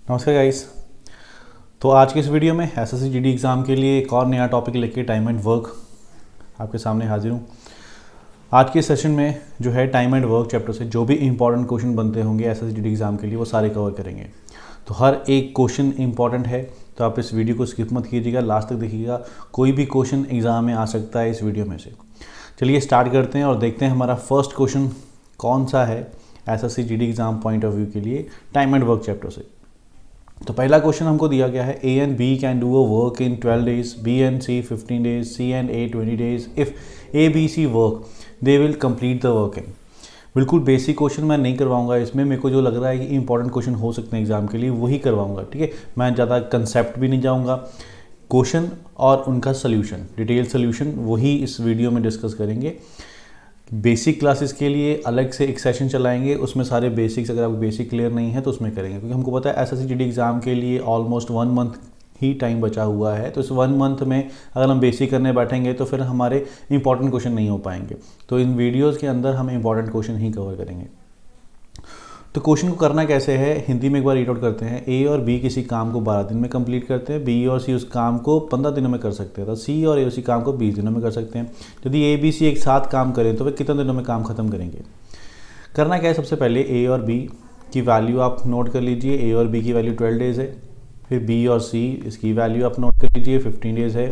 नमस्कार गाइस। तो आज के इस वीडियो में एसएससी जीडी एग्ज़ाम के लिए एक और नया टॉपिक लेके टाइम एंड वर्क आपके सामने हाजिर हूँ। आज के सेशन में जो है टाइम एंड वर्क चैप्टर से जो भी इंपॉर्टेंट क्वेश्चन बनते होंगे एसएससी जीडी एग्ज़ाम के लिए वो सारे कवर करेंगे। तो हर एक क्वेश्चन इंपॉर्टेंट है, तो आप इस वीडियो को स्किप मत कीजिएगा, लास्ट तक देखिएगा। कोई भी क्वेश्चन एग्ज़ाम में आ सकता है इस वीडियो में से। चलिए स्टार्ट करते हैं और देखते हैं हमारा फर्स्ट क्वेश्चन कौन सा है SSC GD exam point of view के लिए टाइम एंड वर्क चैप्टर से। तो पहला क्वेश्चन हमको दिया गया है, A and B can do a work in 12 days, B and C 15 days, C and A 20 days। If A B C work they will complete the work in. बिल्कुल basic question मैं नहीं करवाऊंगा इसमें, मेरे को जो लग रहा है कि इंपॉर्टेंट क्वेश्चन हो सकते हैं एग्जाम के लिए वही करवाऊंगा। ठीक है, मैं ज़्यादा कंसेप्ट भी नहीं जाऊँगा। क्वेश्चन और उनका सोल्यूशन, डिटेल सोल्यूशन वही इस वीडियो में डिस्कस करेंगे। बेसिक क्लासेस के लिए अलग से एक सेशन चलाएंगे, उसमें सारे बेसिक्स, अगर आपको बेसिक क्लियर नहीं है तो उसमें करेंगे, क्योंकि हमको पता है एसएससी जीडी एग्ज़ाम के लिए ऑलमोस्ट 1 मंथ ही टाइम बचा हुआ है। तो इस 1 मंथ में अगर हम बेसिक करने बैठेंगे तो फिर हमारे इंपॉर्टेंट क्वेश्चन नहीं हो पाएंगे। तो इन वीडियोज़ के अंदर हम इंपॉर्टेंट क्वेश्चन ही कवर करेंगे। तो क्वेश्चन को करना कैसे है, हिंदी में एक बार रीड आउट करते हैं। ए और बी किसी काम को 12 दिन में कंप्लीट करते हैं, बी और सी उस काम को 15 दिनों में कर सकते हैं, तो सी और ए उसी काम को 20 दिनों में कर सकते हैं। यदि ए बी सी एक साथ काम करें तो वे कितने दिनों में काम खत्म करेंगे। करना क्या है, सबसे पहले ए और बी की वैल्यू आप नोट कर लीजिए। ए और बी की वैल्यू 12 डेज़ है। फिर बी और सी, इसकी वैल्यू आप नोट कर लीजिए 15 डेज़ है।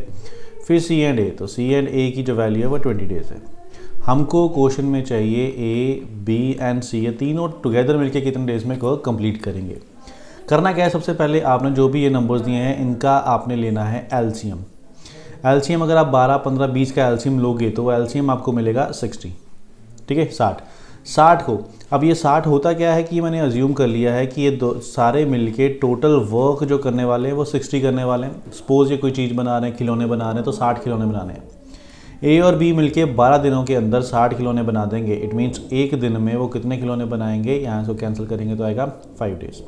फिर सी एंड ए, तो सी एंड ए की जो वैल्यू है वो 20 डेज़ है। हमको क्वेश्चन में चाहिए ए बी एंड सी, ये तीनों टुगेदर मिलके कितने डेज में वर्क कंप्लीट करेंगे। करना क्या है, सबसे पहले आपने जो भी ये नंबर्स दिए हैं इनका आपने लेना है एलसीएम। एलसीएम अगर आप 12, 15, 20 का एलसीएम लोगे तो वो एलसीएम आपको मिलेगा 60। ठीक है, 60 को, अब ये 60 होता क्या है कि मैंने अज्यूम कर लिया है कि ये दो सारे मिलके टोटल वर्क जो करने वाले हैं वो 60 करने वाले हैं। सपोज ये कोई चीज़ बना रहे हैं, खिलौने बना रहे हैं, तो 60 खिलौने बनाने हैं। ए और बी मिलके 12 दिनों के अंदर 60 खिलौने बना देंगे। इट मीन्स एक दिन में वो कितने खिलौने बनाएंगे, यहाँ से कैंसिल करेंगे तो आएगा 5 डेज।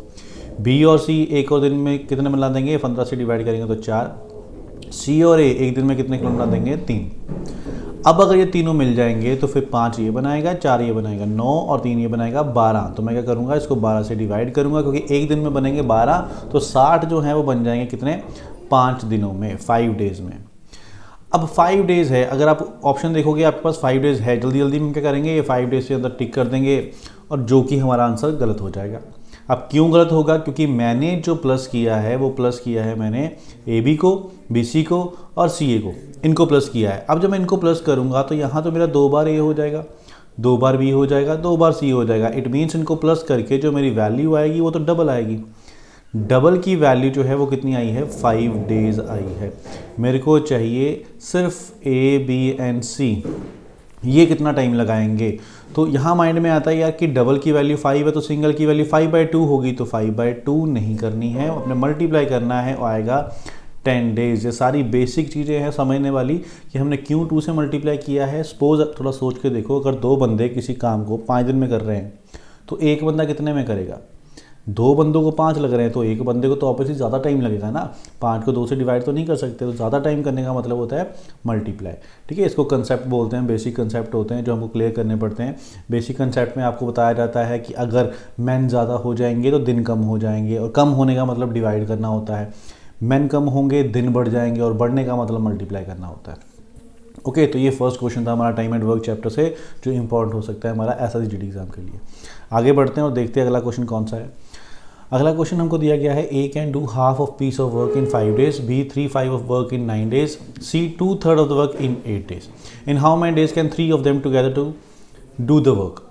बी और सी एक और दिन में कितने बना देंगे, 15 से डिवाइड करेंगे तो 4। सी और ए एक दिन में कितने खिलौने बना देंगे, 3। अब अगर ये तीनों मिल जाएंगे तो फिर 5 ये बनाएगा, 4 ये बनाएगा, 9 और 3 ये बनाएगा 12। तो मैं क्या करूँगा, इसको 12 से डिवाइड करूँगा, क्योंकि एक दिन में बनेंगे 12, तो 60 जो है वो बन जाएंगे कितने, 5 दिनों में, 5 डेज़ में। अब 5 डेज़ है, अगर आप ऑप्शन देखोगे आपके पास 5 डेज़ है, जल्दी जल्दी में क्या करेंगे, ये 5 डेज़ के अंदर टिक कर देंगे, और जो कि हमारा आंसर गलत हो जाएगा। अब क्यों गलत होगा, क्योंकि मैंने जो प्लस किया है वो प्लस किया है मैंने ए बी को, बी सी को और सी ए को, इनको प्लस किया है। अब जब मैं इनको प्लस करूँगा तो यहाँ तो मेरा 2 बार ए हो जाएगा, 2 बार बी हो जाएगा, 2 बार सी हो जाएगा। इट मीन्स इनको प्लस करके जो मेरी वैल्यू आएगी वो तो डबल आएगी। डबल की वैल्यू जो है वो कितनी आई है, 5 डेज़ आई है। मेरे को चाहिए सिर्फ ए बी एंड सी, ये कितना टाइम लगाएंगे। तो यहाँ माइंड में आता है यार कि डबल की वैल्यू 5 है तो सिंगल की वैल्यू 5/2 होगी, तो 5/2 नहीं करनी है, अपने मल्टीप्लाई करना है और आएगा 10 डेज़। ये सारी बेसिक चीज़ें हैं समझने वाली कि हमने क्यों 2 से मल्टीप्लाई किया है। सपोज थोड़ा सोच के देखो, अगर 2 बंदे किसी काम को 5 दिन में कर रहे हैं तो एक बंदा कितने में करेगा, 2 बंदों को 5 लग रहे हैं तो एक बंदे को तो ऑब्वियसली ज़्यादा टाइम लगेगा ना। 5 को 2 से डिवाइड तो नहीं कर सकते, तो ज़्यादा टाइम करने का मतलब होता है मल्टीप्लाई। ठीक है, इसको कंसेप्ट बोलते हैं, बेसिक कंसेप्ट होते हैं जो हमको क्लियर करने पड़ते हैं। बेसिक कंसेप्ट में आपको बताया जाता है कि अगर मैन ज़्यादा हो जाएंगे तो दिन कम हो जाएंगे, और कम होने का मतलब डिवाइड करना होता है। मैन कम होंगे, दिन बढ़ जाएंगे, और बढ़ने का मतलब मल्टीप्लाई करना होता है। ओके, तो ये फर्स्ट क्वेश्चन था हमारा टाइम एंड वर्क चैप्टर से, जो इंपॉर्टेंट हो सकता है हमारा एसएससी जीडी एग्जाम के लिए। आगे बढ़ते हैं और देखते हैं अगला क्वेश्चन कौन सा है। अगला क्वेश्चन हमको दिया गया है, A can do half of piece of work in 5 days, B 3/5 of work in 9 days, C 2/3 of the work in 8 days. In how many days can 3 of them together to do the work.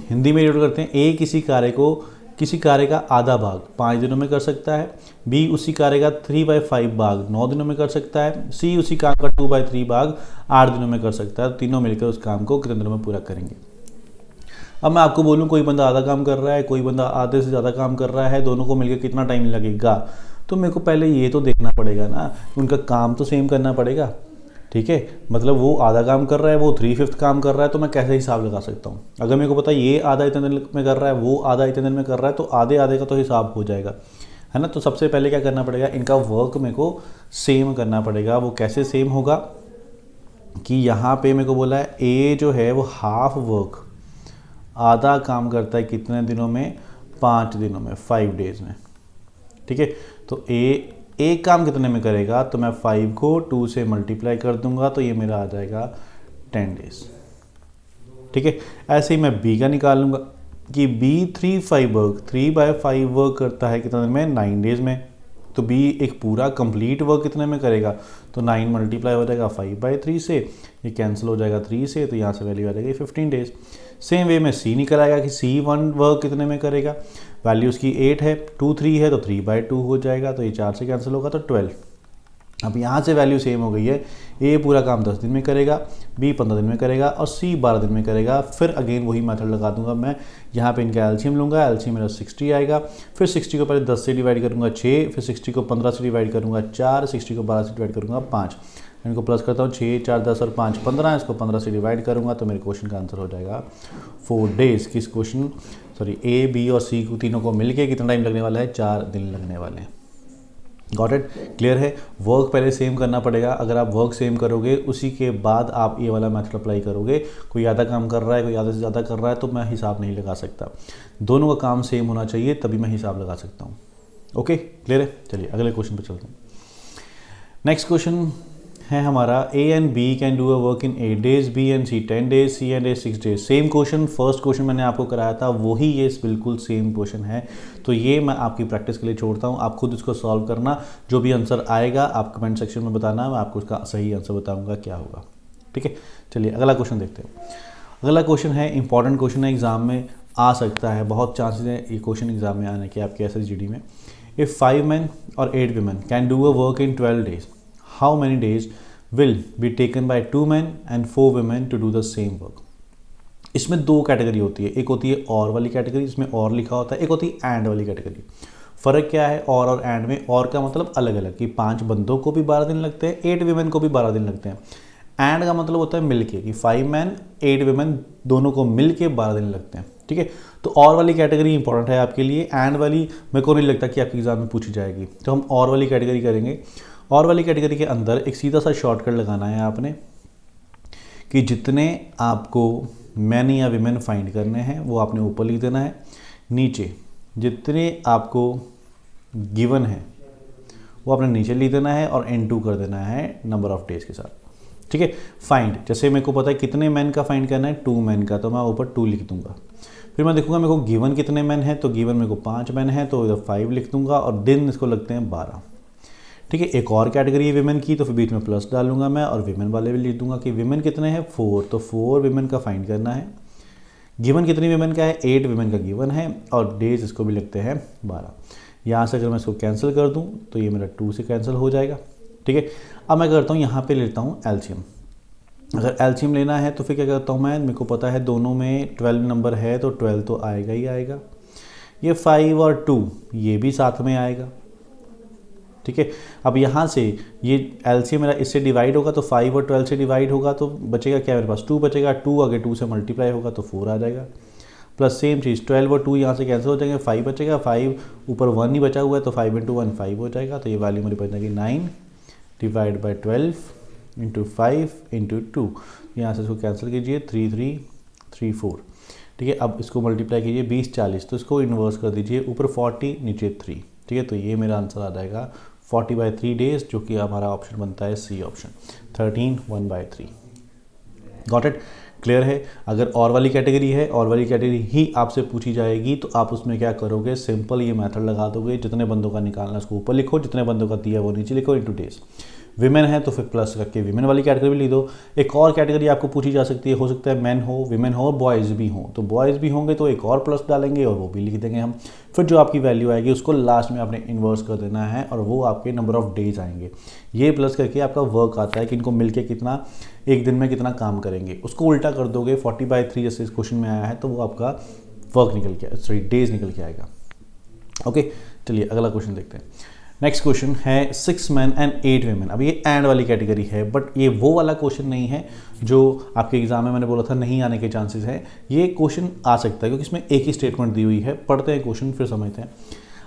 Hindi में read करते हैं, ए किसी कार्य का आधा भाग 5 दिनों में कर सकता है, बी उसी कार्य का 3/5 भाग 9 दिनों में कर सकता है, सी उसी काम का 2/3 भाग 8 दिनों में कर सकता है। तीनों मिलकर उस काम को कितने दिनों में पूरा करेंगे। अब मैं आपको बोलूँ कोई बंदा आधा काम कर रहा है, कोई बंदा आधे से ज़्यादा काम कर रहा है, दोनों को मिलकर कितना टाइम लगेगा, तो मेरे को पहले ये तो देखना पड़ेगा ना, उनका काम तो सेम करना पड़ेगा। ठीक है, मतलब वो आधा काम कर रहा है, वो 3/5 काम कर रहा है, तो मैं कैसे हिसाब लगा सकता हूँ। अगर मेरे को पता है ये आधा इतने दिन में कर रहा है, वो आधा इतने दिन में कर रहा है, तो आधे आधे का तो हिसाब हो जाएगा, है ना। तो सबसे पहले क्या करना पड़ेगा, इनका वर्क मेरे को सेम करना पड़ेगा। वो कैसे सेम होगा कि यहाँ पे मेरे को बोला है ए जो है वो हाफ वर्क, आधा काम करता है कितने दिनों में, 5 दिनों में, 5 डेज़ में। ठीक है, तो एक काम कितने में करेगा, तो मैं 5 को 2 से मल्टीप्लाई कर दूंगा तो ये मेरा आ जाएगा 10 डेज। ठीक है, ऐसे ही मैं बी का निकाल लूँगा कि बी 3/5 वर्क करता है कितने में, 9 डेज में। तो बी एक पूरा कंप्लीट वर्क कितने में करेगा, तो 9 मल्टीप्लाई हो जाएगा 5/3 से, ये कैंसिल हो जाएगा 3 से, तो यहाँ से वैल्यू आ जाएगी 15 डेज। सेम वे में सी निकल आएगा कि सी 1 वर्क कितने में करेगा, वैल्यू उसकी 8 है, 2 3 है तो 3/2 हो जाएगा, तो ये 4 से कैंसिल होगा तो 12। अब यहाँ से वैल्यू सेम हो गई है, ए पूरा काम 10 दिन में करेगा, बी 15 दिन में करेगा और सी 12 दिन में करेगा। फिर अगेन वही मेथड लगा दूंगा मैं, यहाँ पे इनका एलसीएम लूँगा, एलसीएम मेरा 60 आएगा, फिर 60 को पहले 10 से डिवाइड करूँगा 6, फिर 60 को 15 से डिवाइड करूँगा 4, 60 को 12 से डिवाइड करूँगा 5, इनको प्लस करता हूँ 6 4 10 और 5 15, इसको 15 से डिवाइड करूँगा तो मेरे क्वेश्चन का आंसर हो जाएगा 4 डेज। किस क्वेश्चन ए बी और सी को तीनों को मिलके कितना टाइम लगने वाला है, 4 दिन लगने वाले हैं। गॉट इट, क्लियर है। वर्क पहले सेम करना पड़ेगा, अगर आप वर्क सेम करोगे उसी के बाद आप ये वाला मेथड अप्लाई करोगे। कोई आधा काम कर रहा है, कोई आधे से ज़्यादा कर रहा है, तो मैं हिसाब नहीं लगा सकता, दोनों का काम सेम होना चाहिए तभी मैं हिसाब लगा सकता हूँ। ओके, क्लियर है। चलिए अगले क्वेश्चन पे चलते हैं। नेक्स्ट क्वेश्चन है हमारा, A and B can do a work in 8 days, B and C 10 days, C and A 6 days. Same question, first question मैंने आपको कराया था वही ये बिल्कुल सेम क्वेश्चन है, तो ये मैं आपकी प्रैक्टिस के लिए छोड़ता हूँ, आप खुद इसको सॉल्व करना, जो भी आंसर आएगा आप कमेंट सेक्शन में बताना, मैं आपको उसका सही आंसर बताऊँगा क्या होगा। ठीक है, चलिए अगला क्वेश्चन देखते हैं। अगला क्वेश्चन है, इंपॉर्टेंट क्वेश्चन है, एग्जाम में आ सकता है, बहुत चांसेस है ये क्वेश्चन एग्जाम में आने के आपके SSGD में। इफ़ 5 men और 8 women can do a work in 12 days, how many days will be taken by 2 men and 4 women to do the same work। इसमें दो कैटेगरी होती है, एक होती है और वाली कैटेगरी, इसमें और लिखा होता है, एक होती है एंड वाली कैटेगरी। फ़र्क क्या है और एंड में? और का मतलब अलग अलग, कि 5 बंदों को भी 12 दिन लगते हैं, 8 वीमेन को भी 12 दिन लगते हैं। एंड का मतलब होता है मिलके, कि 5 men 8 women दोनों को मिलके 12 दिन लगते हैं। ठीक है, तो और वाली कैटेगरी इंपॉर्टेंट है आपके लिए, एंड वाली मेरे को नहीं लगता कि आपके एग्जाम में पूछी जाएगी, तो हम और वाली कैटेगरी करेंगे। और वाली कैटेगरी के अंदर एक सीधा सा शॉर्टकट लगाना है आपने, कि जितने आपको मैन या विमेन फाइंड करने हैं वो आपने ऊपर लिख देना है, नीचे जितने आपको गिवन है वो आपने नीचे लिख देना है और N2 कर देना है नंबर ऑफ डेज के साथ। ठीक है, फाइंड, जैसे मेरे को पता है कितने मैन का फाइंड करना है, 2 मैन का, तो मैं ऊपर 2 लिख दूंगा। फिर मैं देखूंगा मेरे को गिवन कितने मैन है, तो गिवन मेरे को 5 मैन है, तो इधर 5 लिख दूंगा और दिन इसको लगते हैं 12। ठीक है, एक और कैटेगरी है विमेन की, तो फिर बीच में प्लस डालूंगा मैं और विमेन वाले भी लिख दूंगा कि विमेन कितने हैं 4, तो 4 विमेन का फाइंड करना है। गिवन कितनी विमेन का है, 8 विमेन का गिवन है, और डेज इसको भी लिखते हैं 12। यहाँ से अगर मैं इसको कैंसिल कर दूँ तो ये मेरा 2 से कैंसिल हो जाएगा। ठीक है, अब मैं करता हूँ यहाँ पे लेता हूँ एलसीएम। अगर एलसीएम लेना है तो फिर क्या करता हूँ मैं, मेरे को पता है दोनों में 12 नंबर है, तो 12 तो आएगा ही आएगा। ये 5 और 2 ये भी साथ में आएगा। ठीक है, अब यहाँ से ये एलसीएम मेरा इससे डिवाइड होगा, तो 5 और 12 से डिवाइड होगा, तो बचेगा क्या मेरे पास, 2 बचेगा। 2 आगे 2 से मल्टीप्लाई होगा तो 4 आ जाएगा। प्लस सेम चीज़ 12 और 2 यहाँ से कैंसिल हो जाएंगे, 5 बचेगा, 5 ऊपर 1 ही बचा हुआ है, तो 5 × 1 5 हो जाएगा। तो ये वैल्यू मेरी बच जाएगी 9 डिवाइड बाई 12 × 5 × 2। यहाँ से इसको कैंसिल कीजिए, 3 3 3 4। ठीक है, अब इसको मल्टीप्लाई कीजिए 20 40, तो इसको इन्वर्स कर दीजिए, ऊपर 40 नीचे 3। ठीक है, तो ये मेरा आंसर आ जाएगा 40/3 डेज, जो कि हमारा ऑप्शन बनता है C option, 13 1/3। Got it, clear है। अगर और वाली कैटेगरी है, और वाली कैटेगरी ही आपसे पूछी जाएगी, तो आप उसमें क्या करोगे, सिंपल ये मेथड लगा दोगे, जितने बंदों का निकालना उसको ऊपर लिखो, जितने बंदों का दिया वो नीचे लिखो, इनटू डेज। विमेन है तो फिर प्लस करके विमेन वाली कैटेगरी भी लिख दो। एक और कैटेगरी आपको पूछी जा सकती है, हो सकता है मैन हो, विमेन हो, बॉयज़ भी हों, तो बॉयज़ भी होंगे तो एक और प्लस डालेंगे और वो भी लिख देंगे हम। फिर जो आपकी वैल्यू आएगी उसको लास्ट में आपने इन्वर्स कर देना है, और वो आपके नंबर ऑफ डेज आएंगे। ये प्लस करके आपका वर्क आता है कि इनको मिलके कितना, एक दिन में कितना काम करेंगे, उसको उल्टा कर दोगे 40/3 जैसे इस क्वेश्चन में आया है, तो वो आपका वर्क निकल के, सॉरी डेज निकल के आएगा। ओके, चलिए अगला क्वेश्चन देखते हैं। नेक्स्ट क्वेश्चन है 6 men and 8 women। अब ये एंड वाली कैटेगरी है, बट ये वो वाला क्वेश्चन नहीं है जो आपके एग्जाम में मैंने बोला था नहीं आने के चांसेस हैं। ये क्वेश्चन आ सकता है क्योंकि इसमें एक ही स्टेटमेंट दी हुई है। पढ़ते हैं क्वेश्चन फिर समझते हैं।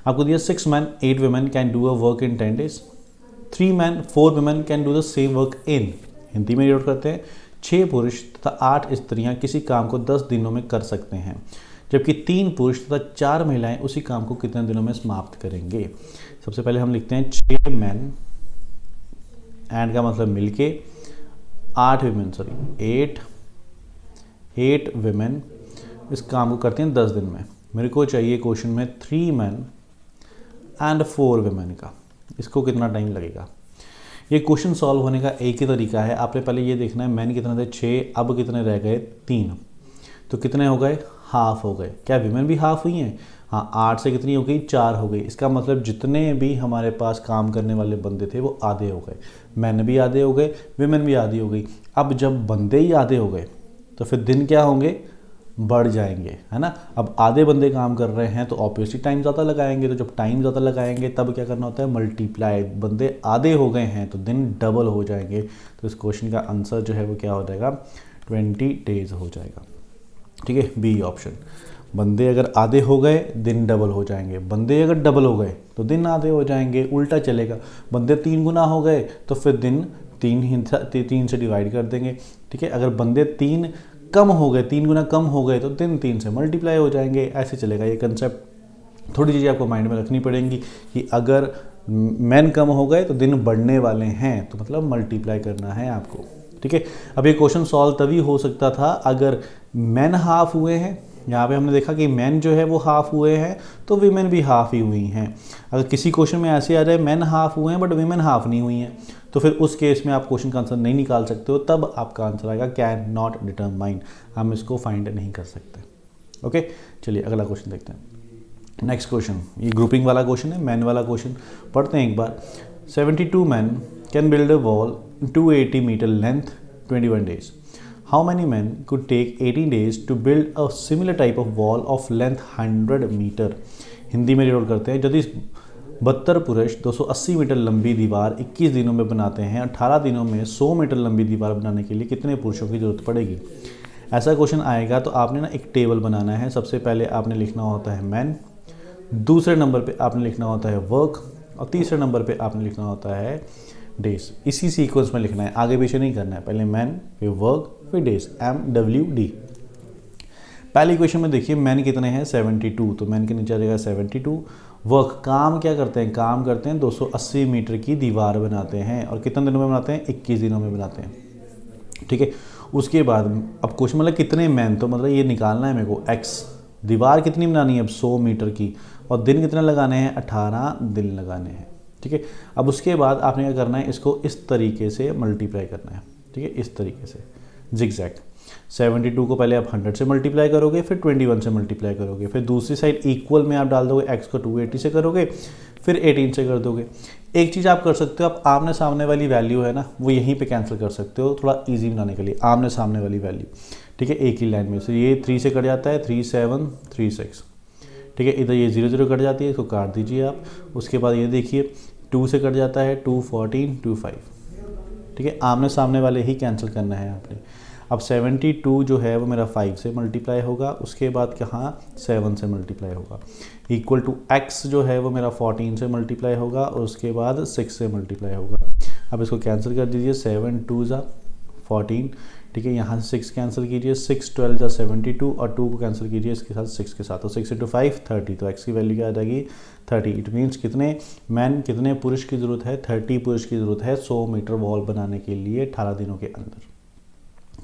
आपको दिया 6 men 8 women can do a work in 10 days, 3 men 4 women can do the same work in, Hindi में नोट करते हैं, 6 पुरुष तथा 8 स्त्रियाँ किसी काम को 10 दिनों में कर सकते हैं। जबकि 3 पुरुष तथा 4 महिलाएं उसी काम को कितने दिनों में समाप्त करेंगे। सबसे पहले हम लिखते हैं 6 मैन, एंड का मतलब मिलके 8 विमेन, सॉरी 8 विमेन इस काम को करते हैं 10 दिन में। मेरे को चाहिए क्वेश्चन में 3 मैन एंड 4 विमेन का, इसको कितना टाइम लगेगा। ये क्वेश्चन सॉल्व होने का एक ही तरीका है, आपने पहले ये देखना है मैन कितने थे 6, अब कितने रह गए 3, तो कितने हो गए, हाफ हो गए। क्या विमेन भी हाफ हुई हैं? हाँ, 8 से कितनी हो गई, 4 हो गई। इसका मतलब जितने भी हमारे पास काम करने वाले बंदे थे वो आधे हो गए, मैन भी आधे हो गए, विमेन भी आधी हो गई। अब जब बंदे ही आधे हो गए तो फिर दिन क्या होंगे, बढ़ जाएंगे, है ना। अब आधे बंदे काम कर रहे हैं तो ऑब्वियसली टाइम ज़्यादा लगाएंगे, तो जब टाइम ज़्यादा लगाएंगे तब क्या करना होता है, मल्टीप्लाई। बंदे आधे हो गए हैं तो दिन डबल हो जाएंगे। तो इस क्वेश्चन का आंसर जो है वो क्या हो जाएगा, 20 डेज हो जाएगा। ठीक है, बी ऑप्शन। बंदे अगर आधे हो गए दिन डबल हो जाएंगे, बंदे अगर डबल हो गए तो दिन आधे हो जाएंगे, उल्टा चलेगा। बंदे 3 गुना हो गए तो फिर दिन 3 से डिवाइड कर देंगे। ठीक है, अगर बंदे 3 कम हो गए, 3 गुना कम हो गए तो दिन 3 से मल्टीप्लाई हो जाएंगे, ऐसे चलेगा। ये कंसेप्ट थोड़ी चीज़ें आपको माइंड में रखनी पड़ेंगी कि अगर मैन कम हो गए तो दिन बढ़ने वाले हैं, तो मतलब मल्टीप्लाई करना है आपको। ठीक है, अब ये क्वेश्चन सॉल्व तभी हो सकता था अगर मैन हाफ हुए हैं। यहाँ पे हमने देखा कि मैन जो है वो हाफ हुए हैं तो वीमेन भी हाफ ही हुई हैं। अगर किसी क्वेश्चन में ऐसे आ जाए मैन हाफ हुए हैं बट वीमेन हाफ नहीं हुई हैं, तो फिर उस केस में आप क्वेश्चन का आंसर नहीं निकाल सकते हो, तब आपका आंसर आएगा कैन नॉट डिटरमाइन, हम इसको फाइंड नहीं कर सकते। ओके, चलिए अगला क्वेश्चन देखते हैं। नेक्स्ट क्वेश्चन, ये ग्रुपिंग वाला क्वेश्चन है, मैन वाला क्वेश्चन पढ़ते हैं एक बार। 72 man can build a wall 280 metre length 21 days. How many men could take 18 days to build a similar type of wall of length 100 meter? Hindi में रिलोड करते हैं। यदि 72 पुरुष 280 मीटर लंबी दीवार 21 दिनों में बनाते हैं, 18 दिनों में 100 मीटर लंबी दीवार बनाने के लिए कितने पुरुषों की ज़रूरत पड़ेगी। ऐसा क्वेश्चन आएगा तो आपने ना एक टेबल बनाना है। सबसे पहले आपने लिखना होता है मैन, दूसरे नंबर पे आपने लिखना होता है वर्क, और तीसरे नंबर पे आपने लिखना होता है डेज। इसी सीक्वेंस में लिखना है, आगे पीछे नहीं करना है। पहले मैन, फिर वर्क, फिर डेज, MWD। पहली क्वेश्चन में देखिए मैन कितने हैं 72, तो मैन के नीचे आ जाएगा 72। वर्क, काम क्या करते हैं, काम करते हैं 280 मीटर की दीवार बनाते हैं, और कितने दिनों में बनाते हैं, 21 दिनों में बनाते हैं। ठीक है, उसके बाद अब क्वेश्चन मतलब कितने मैन, तो मतलब ये निकालना है मेरे को एक्स, दीवार कितनी बनानी है अब 100 मीटर की, और दिन कितने लगाने हैं, 18 दिन लगाने हैं। ठीक है, अब उसके बाद आपने क्या करना है, इसको इस तरीके से मल्टीप्लाई करना है। ठीक है, इस तरीके से जिगजैग। 72 को पहले आप 100 से मल्टीप्लाई करोगे, फिर 21 से मल्टीप्लाई करोगे, फिर दूसरी साइड इक्वल में आप डाल दोगे, एक्स को 280 से करोगे, फिर 18 से कर दोगे। एक चीज़ आप कर सकते हो, आप आमने सामने वाली वैल्यू है ना वो यहीं पे कैंसिल कर सकते हो, थोड़ा इजी बनाने के लिए आमने सामने वाली वैल्यू। ठीक है, एक ही लाइन में से ये 3 से कट जाता है, 3 7 3 6। ठीक है, इधर ये 0 0 कट जाती है, इसको काट दीजिए आप। उसके बाद ये देखिए 2 से कट जाता है, 2 14 2 5। ठीक है, आमने सामने वाले ही कैंसिल करना है आपने। अब 72 जो है वो मेरा 5 से मल्टीप्लाई होगा, उसके बाद कहाँ 7 से मल्टीप्लाई होगा, इक्वल टू एक्स जो है वो मेरा 14 से मल्टीप्लाई होगा, और उसके बाद 6 से मल्टीप्लाई होगा। अब इसको कैंसिल कर दीजिए, 7 2 ज़ा 14। ठीक है, यहाँ से 6 कैंसिल कीजिए, 6 12 ज़ा 72, और 2 को कैंसिल कीजिए इसके साथ 6 के साथ, तो 6 × 5 30। तो एक्स की वैल्यू क्या आ जाएगी 30। इट मीन्स कितने मैन, कितने पुरुष की ज़रूरत है, 30 पुरुष की ज़रूरत है 100 मीटर वॉल बनाने के लिए 18 दिनों के अंदर।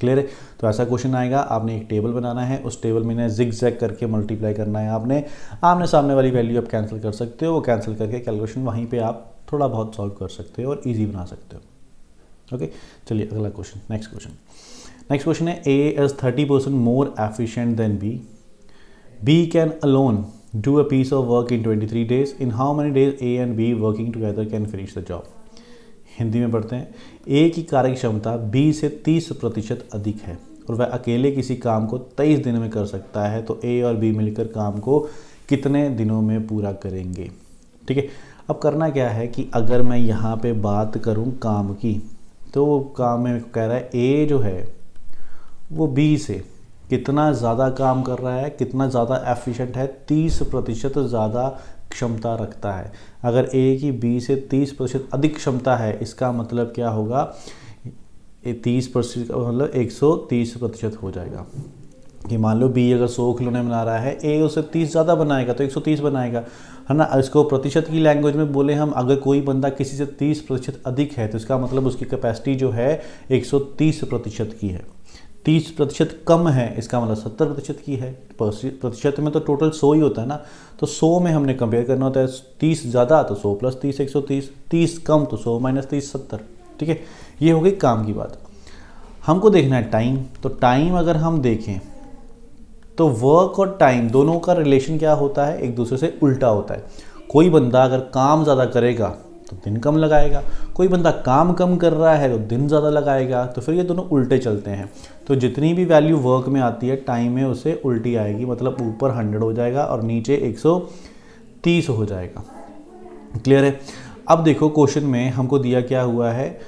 क्लियर है, तो ऐसा क्वेश्चन आएगा, आपने एक टेबल बनाना है, उस टेबल में जिग जैग करके मल्टीप्लाई करना है आपने। आमने सामने वाली वैल्यू आप कैंसिल कर सकते हो, वो कैंसिल करके कैलकुलेशन वहीं पे आप थोड़ा बहुत सॉल्व कर सकते हो और इजी बना सकते हो। ओके, चलिए अगला क्वेश्चन, नेक्स्ट क्वेश्चन है, A is 30% more efficient than B. B can alone do a piece of work in 23 days। In how many days A and B working together can finish the job. Hindi में पढ़ते हैं, ए की कार्य क्षमता B से 30% अधिक है और वह अकेले किसी काम को 23 दिन में कर सकता है, तो ए और बी मिलकर काम को कितने दिनों में पूरा करेंगे। ठीक है, अब करना क्या है कि अगर मैं यहाँ पे बात करूँ काम की, तो काम में कह रहा है ए जो है वो बी से कितना ज़्यादा काम कर रहा है, कितना ज़्यादा एफिशिएंट है, 30% ज़्यादा क्षमता रखता है। अगर ए की बी से 30% अधिक क्षमता है, इसका मतलब क्या होगा, 30% मतलब 130% हो जाएगा। कि मान लो बी अगर 100 खिलौने बना रहा है, ए उससे 30 ज़्यादा बनाएगा तो 130 बनाएगा, है ना। इसको प्रतिशत की लैंग्वेज में बोले हम, अगर कोई बंदा किसी से 30% अधिक है तो इसका मतलब उसकी कैपेसिटी जो है 130% की है। 30% कम है इसका मतलब 70% की है। प्रतिशत में तो टोटल 100 ही होता है ना, तो 100 में हमने कंपेयर करना होता है। 30 ज़्यादा तो 100 + 30 130, 30 कम तो 100 - 30 70। ठीक है, ये हो गई काम की बात। हमको देखना है टाइम। तो टाइम अगर हम देखें तो वर्क और टाइम दोनों का रिलेशन क्या होता है, एक दूसरे से उल्टा होता है। कोई बंदा अगर काम ज़्यादा करेगा तो दिन कम लगाएगा, कोई बंदा काम कम कर रहा है तो दिन ज़्यादा लगाएगा, तो फिर ये दोनों उल्टे चलते हैं। तो जितनी भी वैल्यू वर्क में आती है टाइम में उससे उल्टी आएगी, मतलब ऊपर 100 हो जाएगा और नीचे 130 हो जाएगा। क्लियर है। अब देखो क्वेश्चन में हमको दिया क्या हुआ है,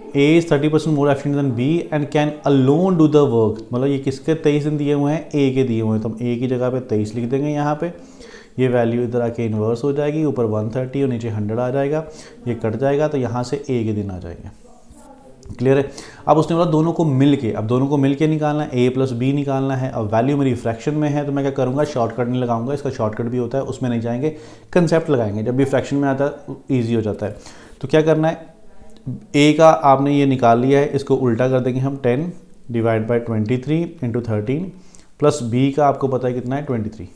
A is 30% more efficient than B and can alone do the work। मतलब ये किसके 23 दिन दिए हुए हैं, A के दिए हुए हैं, तो हम A की जगह पे 23 लिख देंगे यहाँ पे। ये वैल्यू इधर आके इन्वर्स हो जाएगी, ऊपर 130 और नीचे 100 आ जाएगा, ये कट जाएगा तो यहाँ से A के दिन आ जाएंगे। क्लियर है। अब उसने बोला दोनों को मिल के, अब दोनों को मिल के निकालना है, A + B निकालना है। अब वैल्यू मेरी फ्रैक्शन में है तो मैं क्या करूँगा, शॉर्टकट नहीं लगाऊंगा, इसका शॉर्टकट भी होता है, उसमें नहीं जाएंगे, कंसेप्ट लगाएंगे। जब भी फ्रैक्शन में आता है ईजी हो जाता है। तो क्या करना है, ए का आपने ये निकाल लिया है, इसको उल्टा कर देंगे हम, 10 / 23 × 13 प्लस बी का आपको पता है कितना है, 23।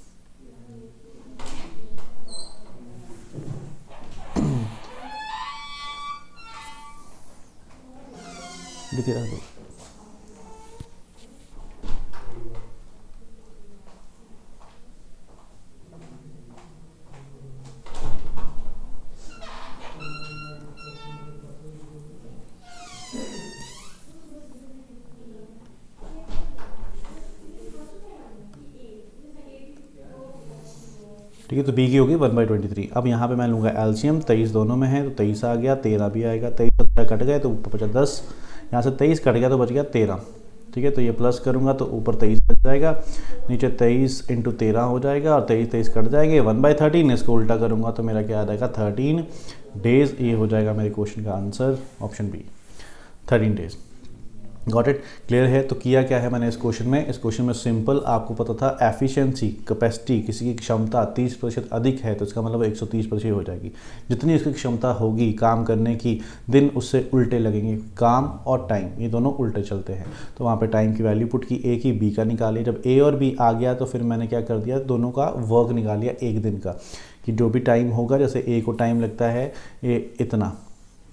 ठीक है, तो बी की होगी 1/23। अब यहाँ पे मैं लूँगा एलसीएम, 23 दोनों में है तो 23 आ गया, 13 भी आएगा, 23 कट गए तो ऊपर बचा 10, यहाँ से 23 कट गया तो बच गया 13। ठीक है, तो ये प्लस करूँगा तो ऊपर 23 बच जाएगा, नीचे 23 × 13 हो जाएगा और 23 कट जाएंगे, 1/13। इसको उल्टा करूँगा तो मेरा क्या आ जाएगा, 13 डेज। ये हो जाएगा मेरे क्वेश्चन का answer, option B, 13 days. Got it. Clear है। तो किया क्या है मैंने इस क्वेश्चन में, इस क्वेश्चन में सिंपल आपको पता था एफिशिएंसी, कैपेसिटी, किसी की क्षमता 30% अधिक है तो इसका मतलब 130% हो जाएगी। जितनी उसकी क्षमता होगी काम करने की, दिन उससे उल्टे लगेंगे। काम और टाइम ये दोनों उल्टे चलते हैं। तो वहाँ पे टाइम की वैल्यू पुट की, ए की, बी का निकालिए। जब ए और बी आ गया तो फिर मैंने क्या कर दिया, दोनों का वर्क निकाल लिया एक दिन का, कि जो भी टाइम होगा, जैसे ए को टाइम लगता है ये इतना,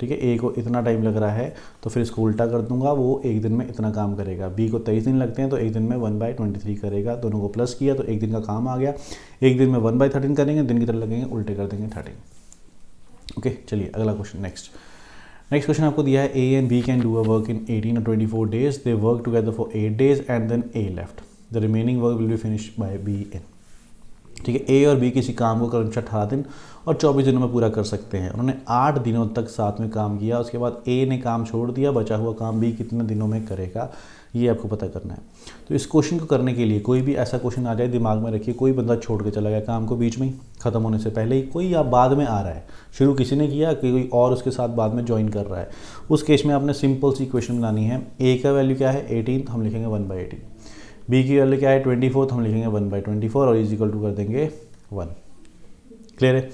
ठीक है, ए को इतना टाइम लग रहा है तो फिर इसको उल्टा कर दूंगा, वो एक दिन में इतना काम करेगा। बी को 23 दिन लगते हैं तो एक दिन में 1/23 करेगा, दोनों को प्लस किया तो एक दिन का काम आ गया। एक दिन में 1/13 करेंगे, दिन की तरह लगेंगे, उल्टे कर देंगे 13। ओके, चलिए अगला क्वेश्चन। नेक्स्ट क्वेश्चन आपको दिया है, A and B can do a work in 18 or 24 days। They work together for 8 days and then A left. The remaining work will be finish by B in. ठीक है, ए और B किसी काम को क्रमशः 18 दिन और 24 दिनों में पूरा कर सकते हैं। उन्होंने 8 दिनों तक साथ में काम किया, उसके बाद ए ने काम छोड़ दिया, बचा हुआ काम बी कितने दिनों में करेगा, ये आपको पता करना है। तो इस क्वेश्चन को करने के लिए कोई भी ऐसा क्वेश्चन आ जाए, दिमाग में रखिए, कोई बंदा छोड़ के चला गया काम को बीच में ही, ख़त्म होने से पहले ही, कोई या बाद में आ रहा है, शुरू किसी ने किया कि कोई और उसके साथ बाद में ज्वाइन कर रहा है, उस केस में आपने सिंपल सी क्वेश्चन बनानी है। ए का वैल्यू क्या है, 18, तो हम लिखेंगे 1/18। बी की वैल्यू क्या है, 24, तो हम लिखेंगे 1/24 और इक्वल टू कर देंगे 1। क्लियर है।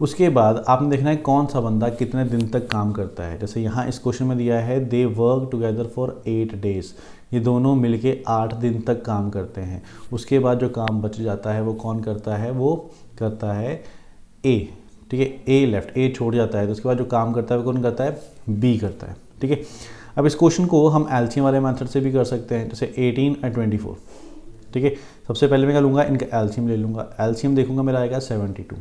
उसके बाद आपने देखना है कौन सा बंदा कितने दिन तक काम करता है। जैसे यहाँ इस क्वेश्चन में दिया है, दे वर्क टुगेदर फॉर 8 days। ये दोनों मिलके 8 दिन तक काम करते हैं। उसके बाद जो काम बच जाता है वो कौन करता है, वो करता है ए। ठीक है, ए लेफ्ट, ए छोड़ जाता है, तो उसके बाद जो काम करता है वो कौन करता है, बी करता है। ठीक है, अब इस क्वेश्चन को हम एलसीएम वाले मेथड से भी कर सकते हैं, जैसे 18 और 24। ठीक है, सबसे पहले मैं क्या लूँगा, इनका एलसीएम ले लूँगा। एलसीएम देखूंगा मेरा आएगा 72।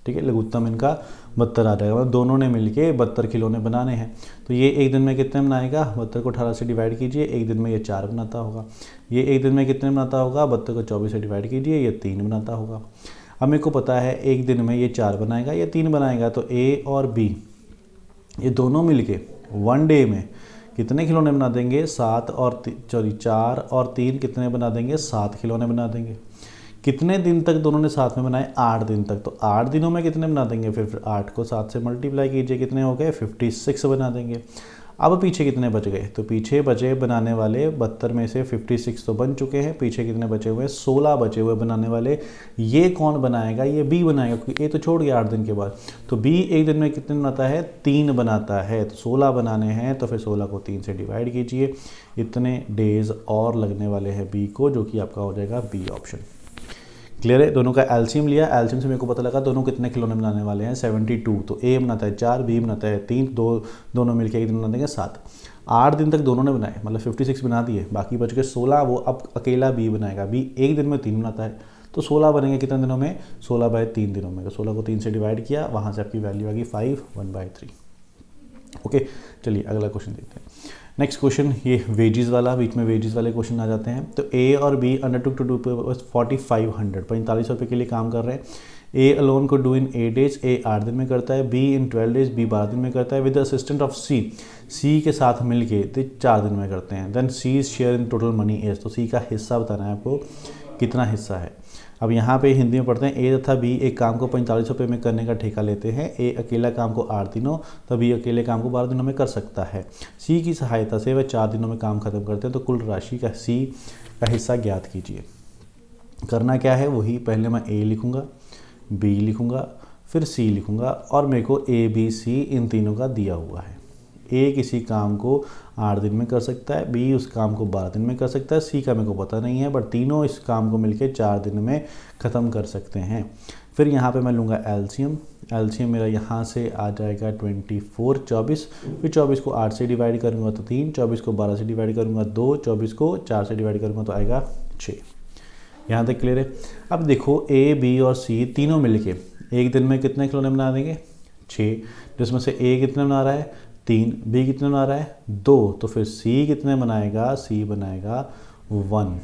ठीक है, लघुत्तम इनका 72 आ जाएगा। मतलब दोनों ने मिलके 72 खिलौने बनाने हैं। तो ये एक दिन में कितने बनाएगा, 72 को 18 से डिवाइड कीजिए, एक दिन में ये 4 बनाता होगा। ये एक दिन में कितने बनाता होगा, 72 को 24 से डिवाइड कीजिए, ये 3 बनाता होगा। अब मेरे को पता है एक दिन में ये 4 बनाएगा, ये 3 बनाएगा, तो ए और बी ये दोनों मिलके 1 डे में कितने खिलौने बना देंगे, 4 और 3 कितने बना देंगे, 7 खिलौने बना देंगे। कितने दिन तक दोनों ने साथ में बनाए, 8 दिन तक। तो 8 दिनों में कितने बना देंगे, फिर 8 को 7 से मल्टीप्लाई कीजिए, कितने हो गए, 56 बना देंगे। अब पीछे कितने बच गए, तो पीछे बचे बनाने वाले 72 में से 56 तो बन चुके हैं, पीछे कितने बचे हुए, 16 बचे हुए बनाने वाले। ये कौन बनाएगा, ये बी बनाएगा, क्योंकि ए तो छोड़ गया 8 दिन के बाद। तो बी एक दिन में कितने बनाता है, 3 बनाता है। तो 16 बनाने हैं, तो फिर 16 को 3 से डिवाइड कीजिए, इतने डेज और लगने वाले हैं बी को, जो कि आपका हो जाएगा बी ऑप्शन। क्लियर है। दोनों का एलसीएम लिया, एलसीएम से मेरे को पता लगा दोनों कितने खिलौने बनाने वाले हैं, 72। तो ए बनाता है 4, बी बनाता है 3, दोनों मिलकर एक दिन बना देंगे 7। 8 दिन तक दोनों ने बनाए, मतलब 56 बना दिए, बाकी बच के 16 वो अब अकेला बी बनाएगा। बी एक दिन में 3 बनाता है, तो 16 बनेंगे कितने दिनों में, 16/3 दिनों में। तो 16 को 3 से डिवाइड किया, वहाँ से आपकी वैल्यू आ गई 5, 1/3। ओके, चलिए अगला क्वेश्चन देखते हैं। नेक्स्ट क्वेश्चन, ये वेजेस वाला, बीच में वेजेस वाले क्वेश्चन आ जाते हैं। तो ए और बी अंडरटुक टू डू 4500, 4500 रुपये के लिए काम कर रहे हैं। ए अलोन को डू इन 8 डेज, ए 8 दिन में करता है। बी इन 12 डेज, बी 12 दिन में करता है। With assistant of C, C के साथ मिलके तो 4 दिन में करते हैं। Then C is share in total money as, तो सी का हिस्सा बताना है आपको, कितना हिस्सा है। अब यहाँ पे हिंदी में पढ़ते हैं, ए तथा बी एक काम को 45 रुपये में करने का ठेका लेते हैं। ए अकेला काम को 8 दिनों, तो बी अकेले काम को 12 दिनों में कर सकता है। सी की सहायता से वह 4 दिनों में काम खत्म करते हैं। तो कुल राशि का सी का हिस्सा ज्ञात कीजिए। करना क्या है, वही पहले मैं ए लिखूँगा, बी लिखूँगा, फिर सी लिखूँगा, और मेरे को ए बी सी इन तीनों का दिया हुआ है। ए किसी काम को 8 दिन में कर सकता है, बी उस काम को 12 दिन में कर सकता है, सी का मेरे को पता नहीं है, बट तीनों इस काम को मिलके 4 दिन में ख़त्म कर सकते हैं। फिर यहाँ पे मैं लूँगा एलसीएम, एलसीएम मेरा यहाँ से आ जाएगा 24, 24, फिर 24 को 8 से डिवाइड करूँगा तो 3, 24 को 12 से डिवाइड करूँगा 2, 24 को 4 से डिवाइड करूँगा तो आएगा 6। यहाँ तक क्लियर है। अब देखो ए बी और सी तीनों मिलके एक दिन में कितने खिलौने बना देंगे, 6, जिसमें से ए कितने बना रहा है, 3, बी कितने बना रहा है, 2, तो फिर सी कितने बनाएगा, सी बनाएगा 1।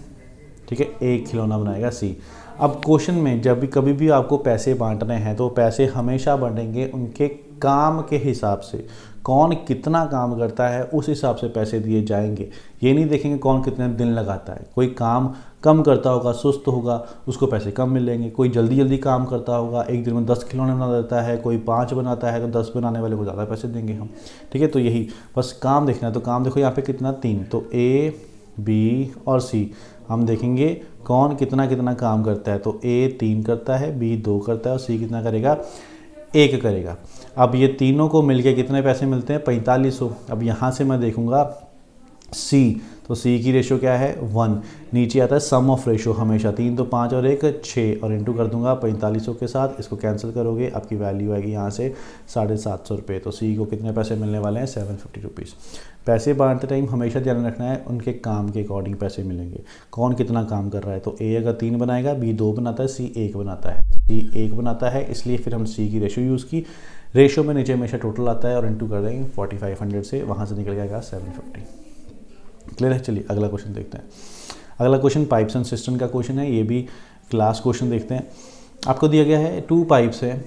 ठीक है, एक खिलौना बनाएगा सी। अब क्वेश्चन में जब भी कभी भी आपको पैसे बांटने हैं तो पैसे हमेशा बांटेंगे उनके काम के हिसाब से, कौन कितना काम करता है उस हिसाब से पैसे दिए जाएंगे। ये नहीं देखेंगे कौन कितने दिन लगाता है। कोई काम कम करता होगा, सुस्त होगा, उसको पैसे कम मिलेंगे। कोई जल्दी जल्दी काम करता होगा, एक दिन में 10 खिलौने बना देता है, कोई 5 बनाता है, तो 10 बनाने वाले को ज़्यादा पैसे देंगे हम। ठीक है, तो यही बस काम देखना है। तो काम देखो यहाँ पे कितना, 3, तो ए बी और सी हम देखेंगे कौन कितना कितना काम करता है। तो ए 3 करता है, बी 2 करता है, और सी कितना करेगा, 1 करेगा। अब ये तीनों को मिलके कितने पैसे मिलते हैं, 4500। अब यहाँ से मैं देखूँगा सी, तो सी की रेशो क्या है, 1। नीचे आता है सम ऑफ रेशो हमेशा, 3 तो 5 और 1 6, और इंटू कर दूंगा 4500 के साथ। इसको कैंसिल करोगे, आपकी वैल्यू आएगी यहाँ से 750 रुपये। तो सी को कितने पैसे मिलने वाले हैं, 750 रुपीज़। पैसे बांटते टाइम हमेशा ध्यान रखना है उनके काम के अकॉर्डिंग पैसे मिलेंगे, कौन कितना काम कर रहा है। तो ए अगर 3 बनाएगा, बी 2 बनाता है, सी 1 बनाता है। सी 1 बनाता है, इसलिए फिर हम सी की रेशो यूज़ की। रेशो में नीचे हमेशा टोटल आता है और इंटू कर देंगे 4500 से, वहाँ से निकल जाएगा 750। क्लियर है। चलिए अगला क्वेश्चन देखते हैं। अगला क्वेश्चन पाइप्स एंड सिस्टम का क्वेश्चन है, ये भी क्लास क्वेश्चन देखते हैं। आपको दिया गया है 2 पाइप्स है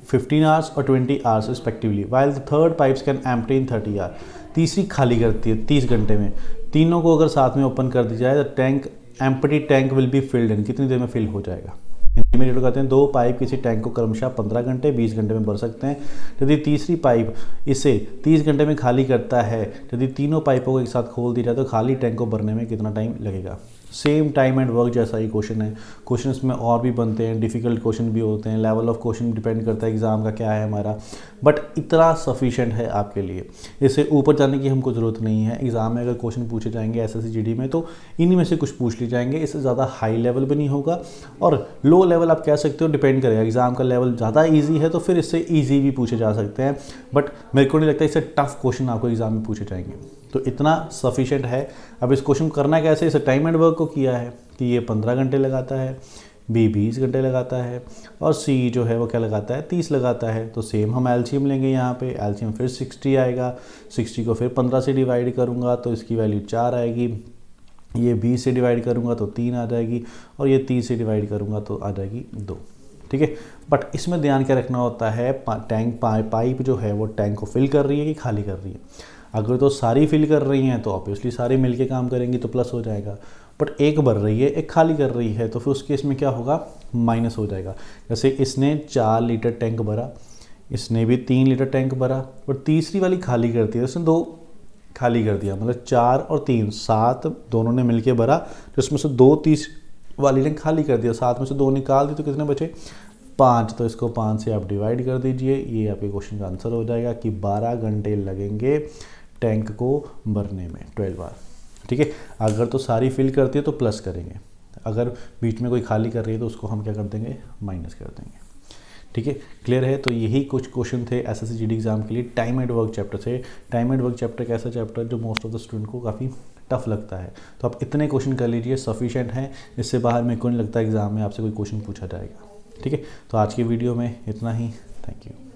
15 आवर्स और 20 hours respectively, while the third pipes can empty in 30 hour. तीसरी खाली करती है 30 घंटे में। तीनों को अगर साथ में ओपन कर दी जाए तो tank empty tank will be filled in, कितनी देर में फिल हो जाएगा। हिंदी में जो कहते हैं 2 पाइप किसी टैंक को क्रमशः 15 घंटे 20 घंटे में भर सकते हैं। यदि तीसरी पाइप इसे 30 घंटे में खाली करता है, यदि तीनों पाइपों को एक साथ खोल दिया जाए तो खाली टैंक को भरने में कितना टाइम लगेगा। सेम टाइम एंड वर्क जैसा ही क्वेश्चन है। क्वेश्चन में और भी बनते हैं, डिफ़िकल्ट क्वेश्चन भी होते हैं, लेवल ऑफ क्वेश्चन डिपेंड करता है एग्ज़ाम का क्या है हमारा, बट इतना सफिशिएंट है आपके लिए। इससे ऊपर जाने की हमको ज़रूरत नहीं है। एग्ज़ाम में अगर क्वेश्चन पूछे जाएंगे एसएससी जीडी में तो इन्हीं में से कुछ पूछ लिए जाएंगे, इससे ज़्यादा हाई लेवल भी नहीं होगा और लो लेवल आप कह सकते हो, डिपेंड करेगा। एग्ज़ाम का लेवल ज़्यादा ईजी है तो फिर इससे ईजी भी पूछे जा सकते हैं, बट मेरे को नहीं लगता इससे टफ क्वेश्चन आपको एग्ज़ाम में पूछे जाएंगे। तो इतना सफिशिएंट है। अब इस क्वेश्चन करना कैसे, इसे टाइम एंड वर्क को किया है कि ये 15 घंटे लगाता है, बी 20 घंटे लगाता है और सी जो है वो क्या लगाता है 30 लगाता है। तो सेम हम एलसीएम लेंगे, यहाँ पे एलसीएम फिर 60 आएगा। 60 को फिर 15 से डिवाइड करूँगा तो इसकी वैल्यू 4 आएगी। ये 20 से डिवाइड करूँगा तो 3 आ जाएगी और ये 30 से डिवाइड करूँगा तो आ जाएगी 2। ठीक है, बट इसमें ध्यान क्या रखना होता है, टैंक पाइप जो है वो टैंक को फिल कर रही है कि खाली कर रही है। अगर तो सारी फिल कर रही हैं तो ऑब्वियसली सारे मिलके काम करेंगी तो प्लस हो जाएगा, बट एक भर रही है एक खाली कर रही है तो फिर उस केस में क्या होगा, माइनस हो जाएगा। जैसे इसने 4 लीटर टैंक भरा, इसने भी 3 लीटर टैंक भरा और तीसरी वाली खाली कर दी, उसने 2 खाली कर दिया, मतलब 4 और 3 7 दोनों ने मिलके भरा, तो इसमें से 2 तीस वाली ने खाली कर दिया, 7 में से 2 निकाल दी तो कितने बचे 5। तो इसको 5 से आप डिवाइड कर दीजिए, ये आपके क्वेश्चन का आंसर हो जाएगा कि 12 घंटे लगेंगे टैंक को भरने में 12 बार। ठीक है, अगर तो सारी फिल करती है तो प्लस करेंगे, अगर बीच में कोई खाली कर रही है तो उसको हम क्या कर देंगे, माइनस कर देंगे। ठीक है, क्लियर है। तो यही कुछ क्वेश्चन थे एसएससी जीडी एग्जाम के लिए टाइम एंड वर्क चैप्टर से। टाइम एंड वर्क चैप्टर एक ऐसा चैप्टर जो मोस्ट ऑफ द स्टूडेंट को काफ़ी टफ लगता है, तो आप इतने क्वेश्चन कर लीजिए, सफिशिएंट है। इससे बाहर मेरे को नहीं लगता एग्जाम में आपसे कोई क्वेश्चन पूछा जाएगा। ठीक है, तो आज की वीडियो में इतना ही। Thank you.